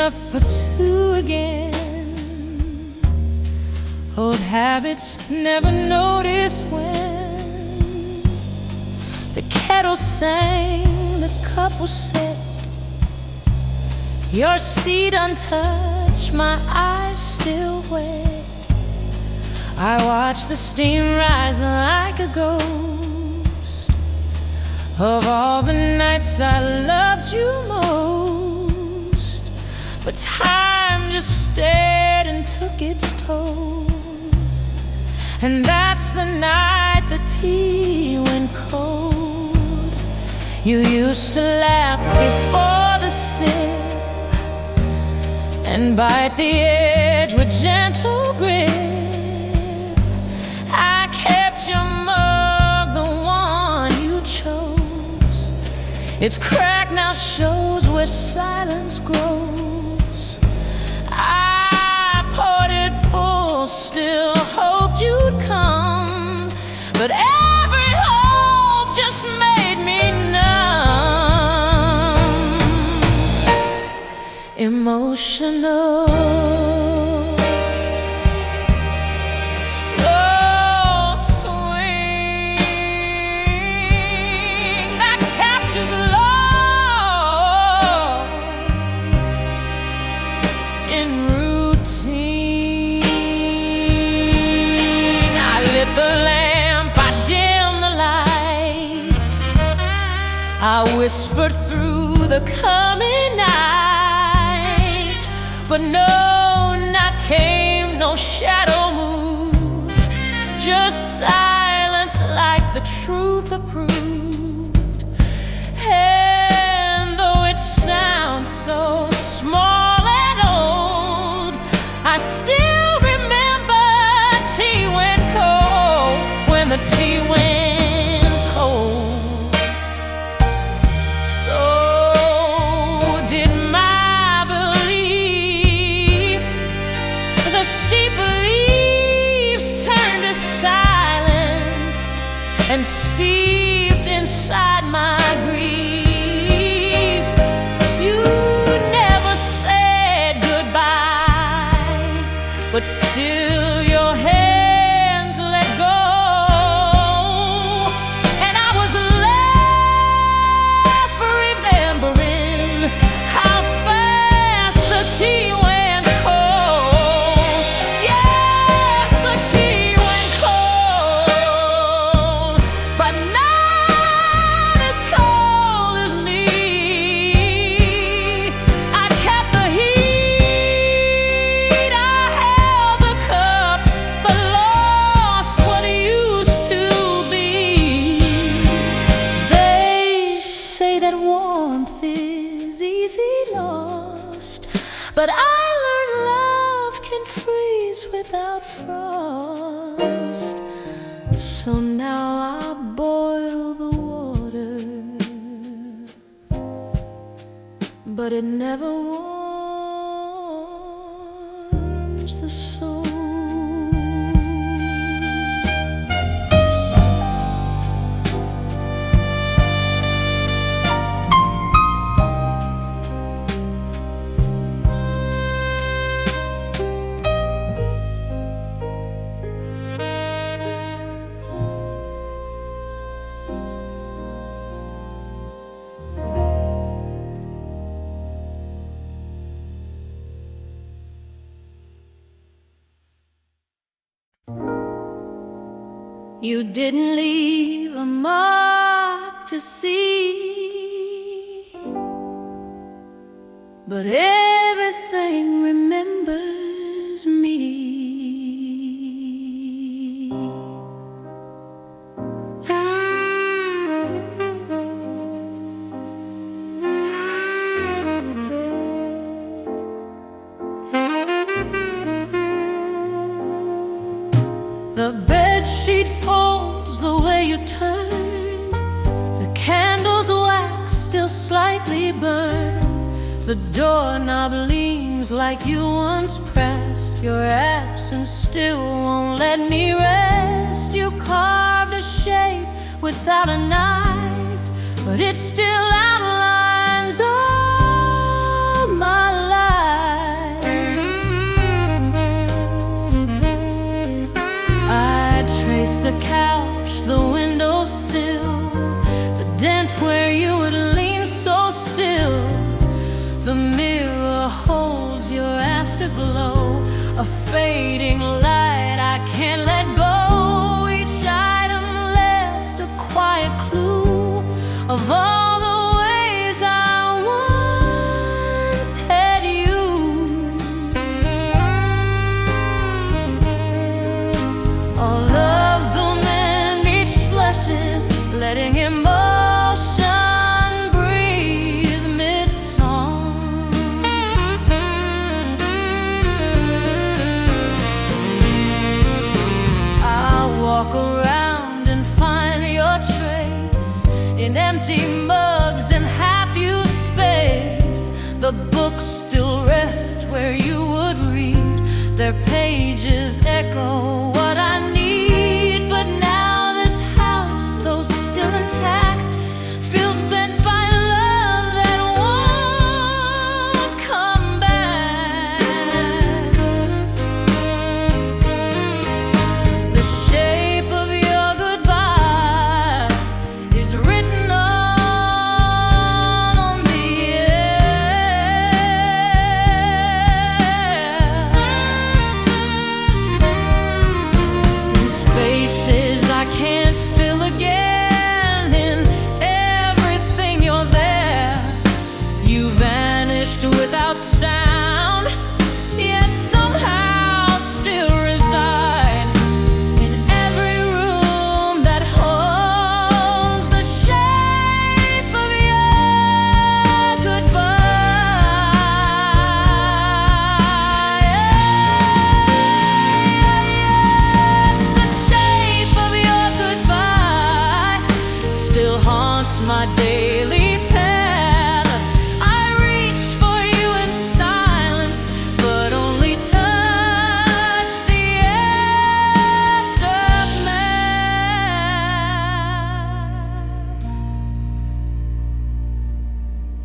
enough for two again. Old habits never notice when the kettle sang, the cup was set, your seat untouched, my eyes still wet. I watched the steam rise like a ghost of all the nights I loved you most. But time just stared and took its toll, and that's the night the tea went cold. You used to laugh before the sip and bite the edge with gentle grip. I kept your mug, the one you chose. Its crack now shows where silence grows. I poured it full, still hoped you'd come, but every hope just made me numb. Emotional, slow swing that captures loss in routine. I lit the lamp, I dimmed the light, I whispered through the coming night, but no knock came, no shadow moved, just silence like the truth approved. And though it sounds so small and old, I still remember tea went cold, when the tea went cold. So did my belief. The steep leaves turned to silence and steeped inside my grief. You never said goodbye, but still your hands let go. And I was left remembering how fast the tea went cold. Yes, the tea went cold, but not as cold as me. I kept the heat, I held the cup, but lost what used to be. They say that warmth is easy lost, but I learned love can freeze without frost. So now I boil the water, but it never warms the soul. You didn't leave a mark to see, but everything remembers me. The bedsheet folds the way you turn, the candles wax still slightly burn, the doorknob leans like you once pressed. Your absence still won't let me rest. You carved a shape without a knife, but it still outlines all my life. of all the ways I once had used. All of them in each lesson, letting emotion breathe mid-song. I'll walk around and find your trace in empty mugs and half-used space. The books still rest where you would read. Their pages echo what I need. But now this house, though still intact, feels bent by love that won't come back. The shape of your goodbye is written on the air. In spaces I can't fill again, in everything you're there. You vanished without sound, yet somehow still reside in every room that holds the shape of your goodbye. Yes, the shape of your goodbye still haunts my daily path. I reach for you in silence, but only touch the aftermath.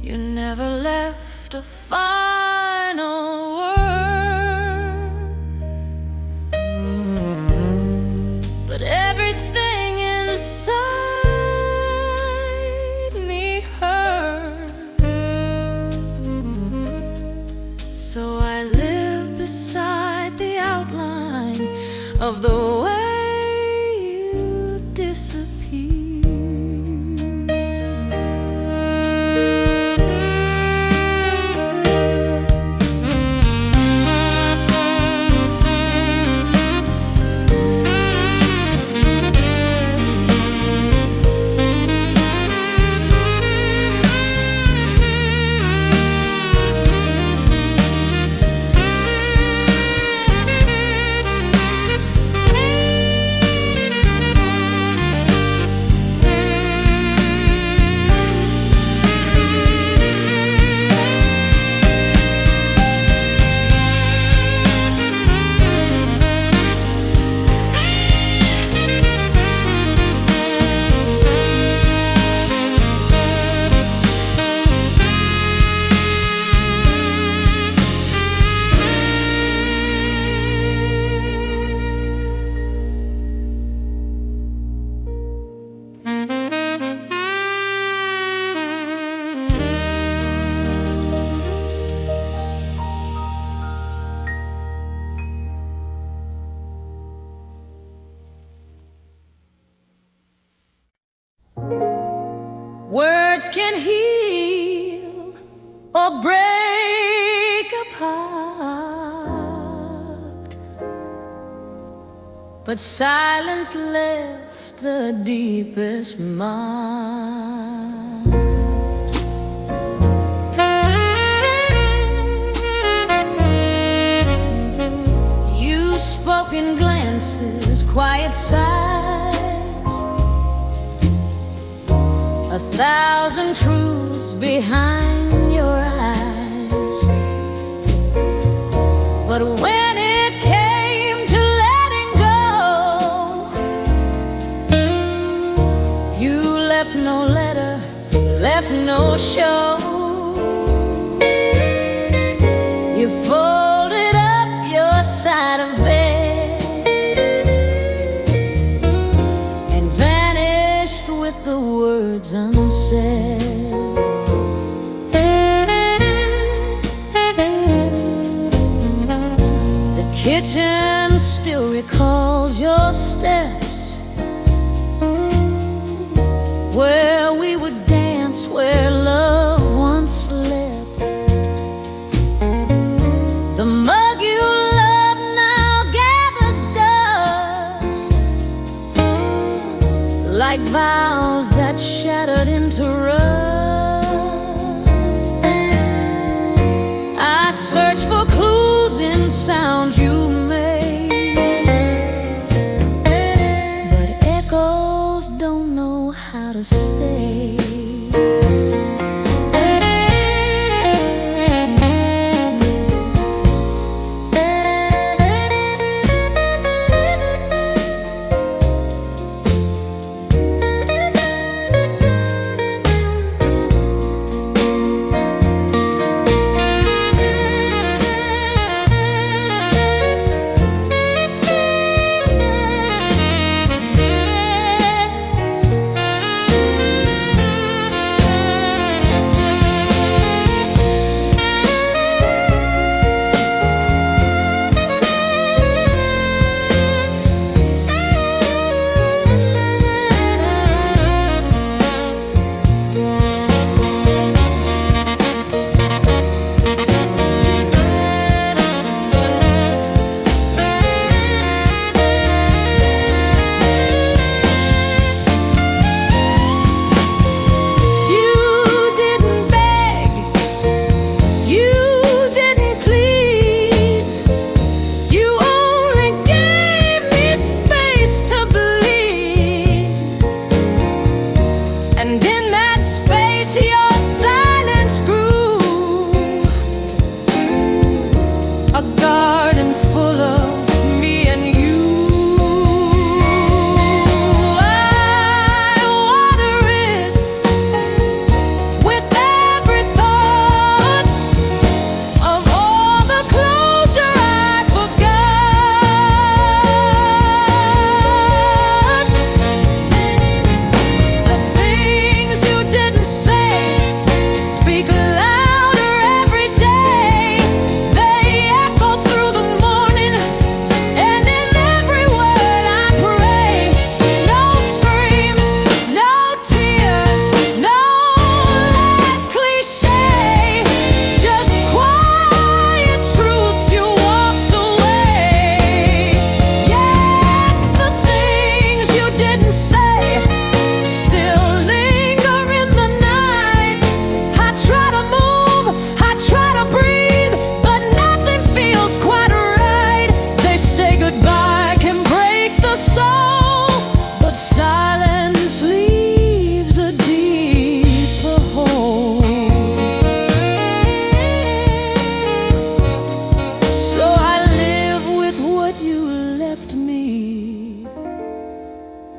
You never left a final word, but everything inside me hurt. So I live beside the outline of the way you disappear. Words can heal or break apart, but silence left the deepest mark. You spoke in glances, quiet sighs, 1,000 truths behind your eyes. But when it came to letting go, you left no letter, left no show. You folded up your side of bed and vanished with the words unsaid. The kitchen still recalls your steps, where we would dance like vows that shattered into rust. I search for clues in sounds you made, but echoes don't know how to stay.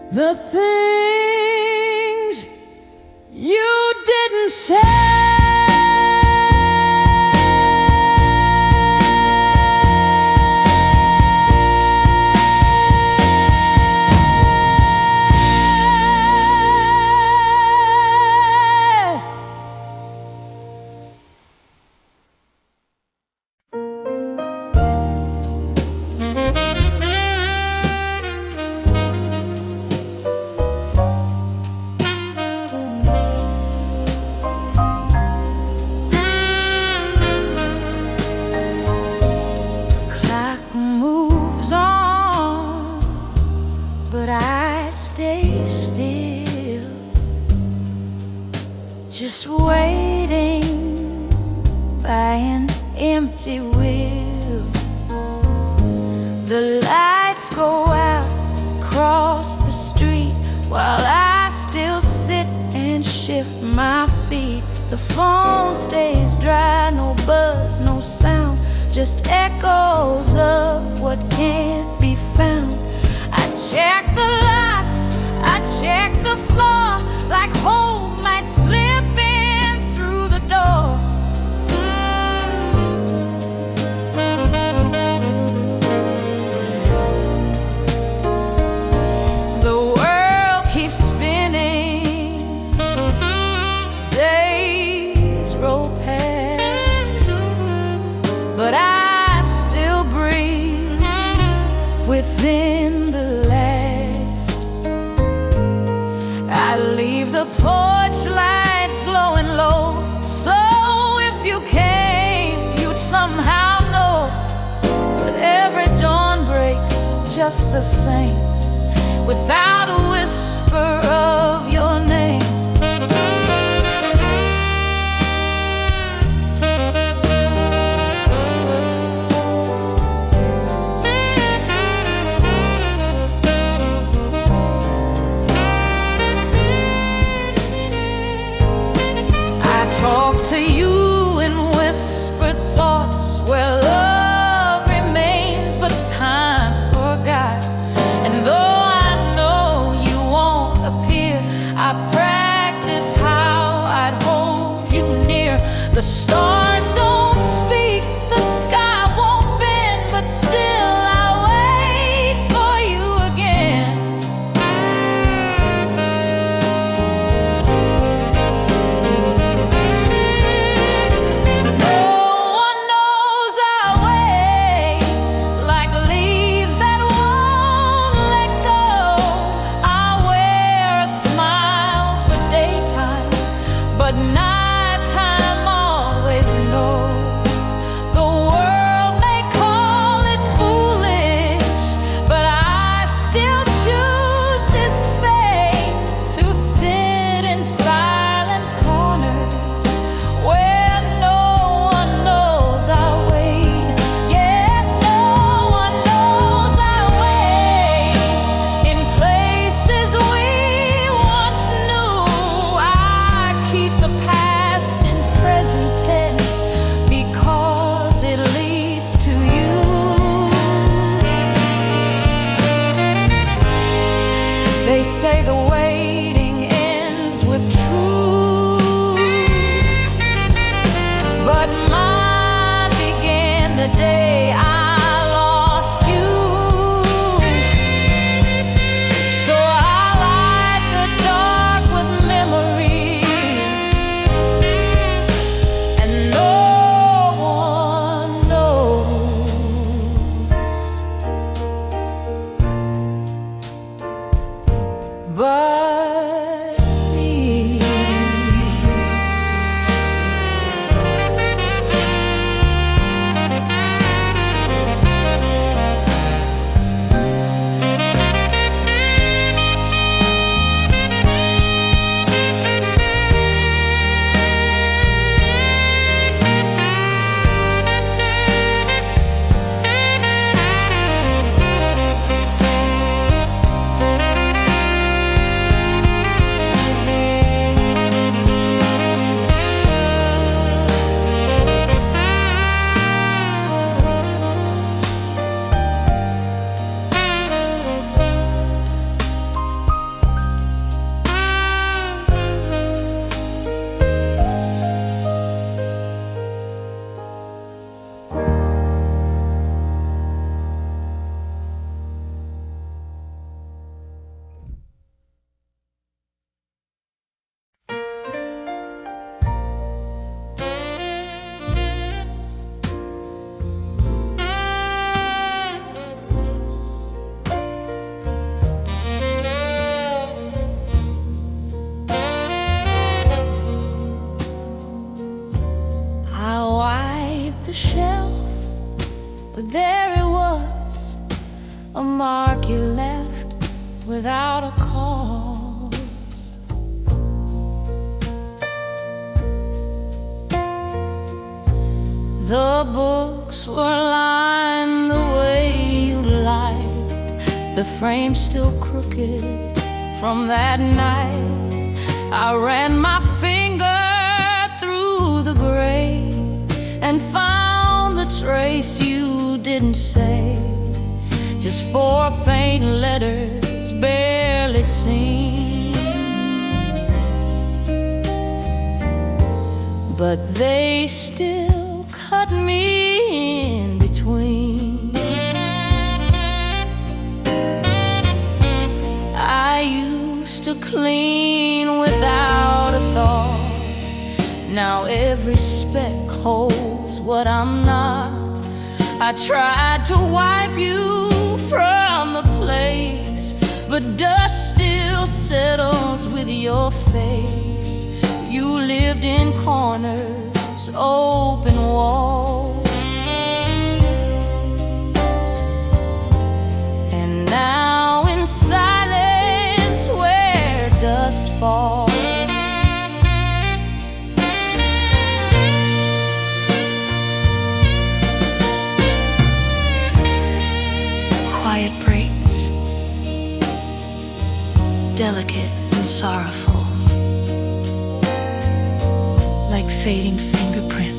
The things you didn't say. But I stay still, just waiting by an empty wheel. The lights go out across the street while I still sit and shift my feet. The phone stays dry, no buzz, no sound, just echoes of what can't be found. I check the lock, I check the floor, like home might slip in through the door. The world keeps spinning, days roll past, but I still breathe within the I leave the porch light glowing low, so if you came, you'd somehow know. But every dawn breaks just the same, without a whisper whisper of your name. Talk to you in whispered thoughts where love remains but time forgot. And though I know you won't appear, I practice how I'd hold you near. The stars don't speak, the sky won't bend, but still I'll wait for you again. But nighttime always knows. The world may call it foolish, but I still choose this fate to sit in silent corners where no one knows I wait. Yes, no one knows I wait. In places we once knew, I keep the past in present tense because it leads to you. They say the waiting ends with truth, but mine began the day I lost you. So I light the dark with memory, and no one knows but me. The shelf, but there it was, a mark you left without a cause. The books were lined the way you liked, the frame still crooked from that night. I ran my finger through the gray and found the trace you didn't say, just four faint letters barely seen, but they still cut me in between. I used to clean without a thought, now every speck holds what I'm not. I tried to wipe you from the place, but dust still settles with your face. You lived in corners, open walls, and now in silence where fall. Quiet breaks, delicate and sorrowful, like fading fingerprints.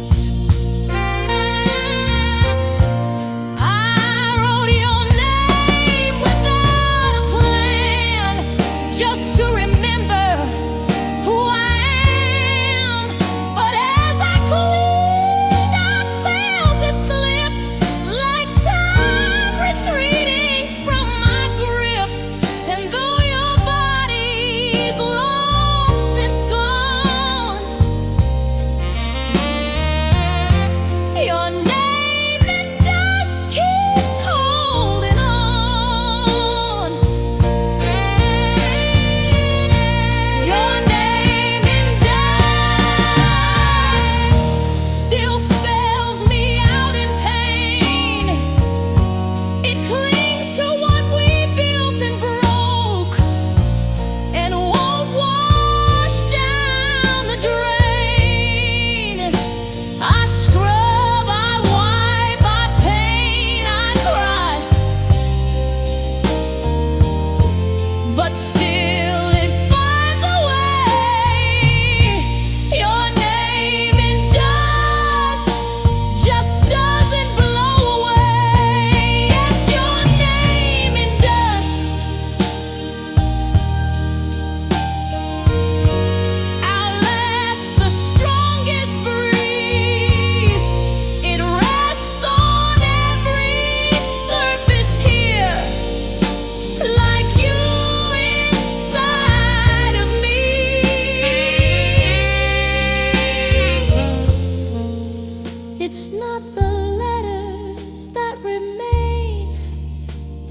It's not the letters that remain,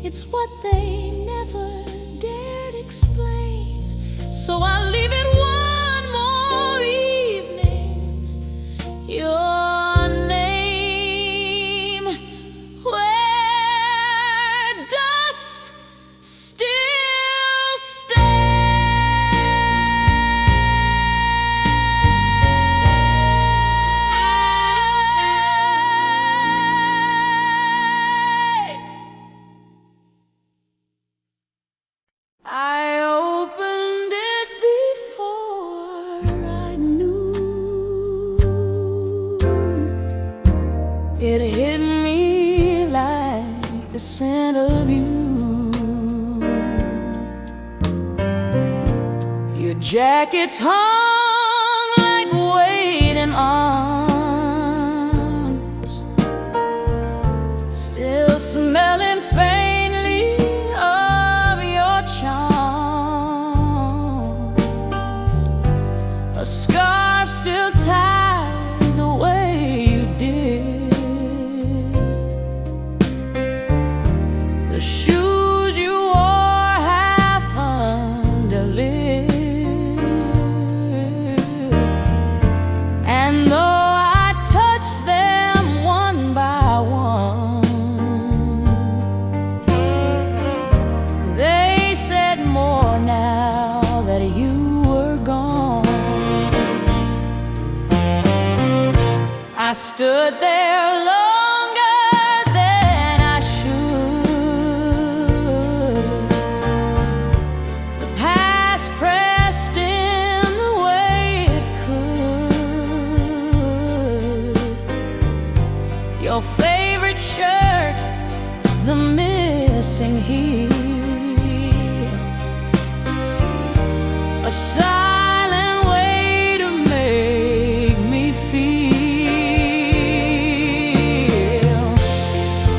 it's what they never dared explain. So I'll leave it one more evening. Your name, where dust still stays. I opened it before I knew. It hit me like the scent of you. Your jacket's hung like waiting arms, still smelling faintly of your charms. A scarf still tied the way you did. The shoes you wore half underlit. And though I touched them one by one, they said more now that you were gone. I stood there longer than I should. The past pressed in the way it could. Your favorite shirt, the missing heel, a silent way to make me feel.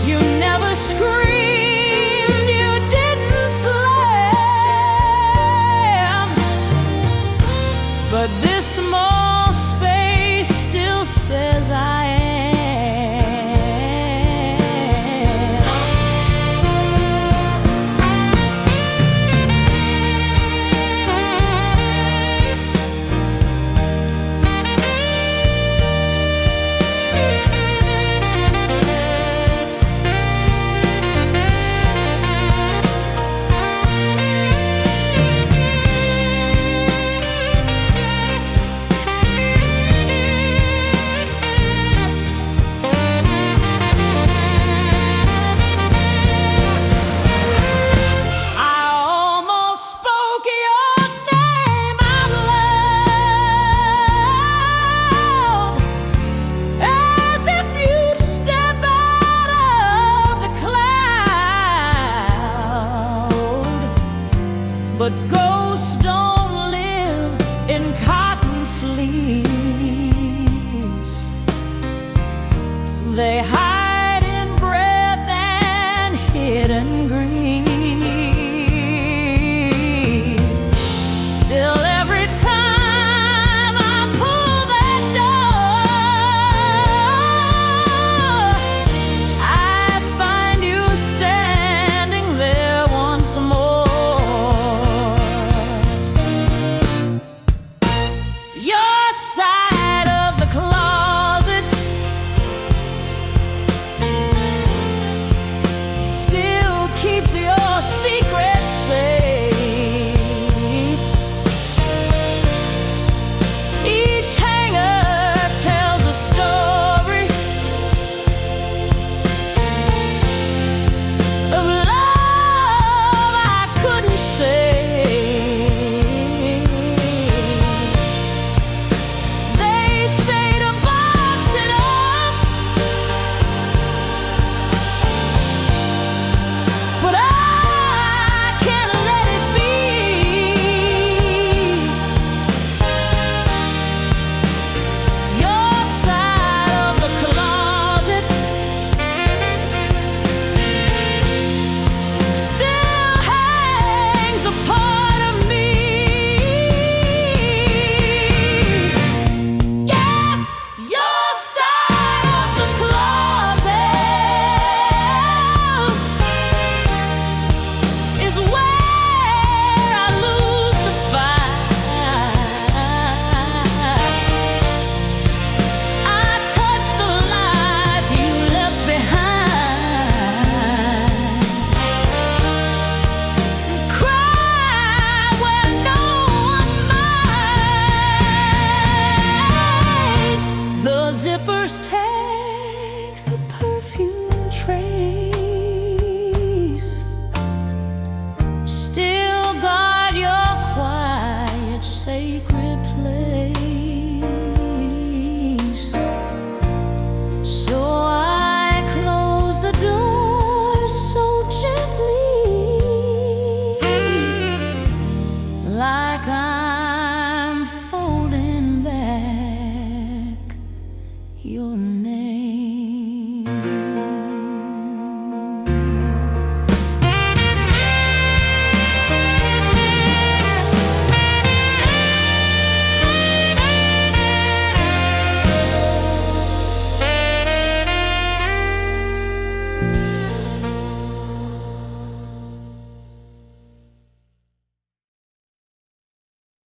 You never screamed, you didn't slam, but this small space still says I am. They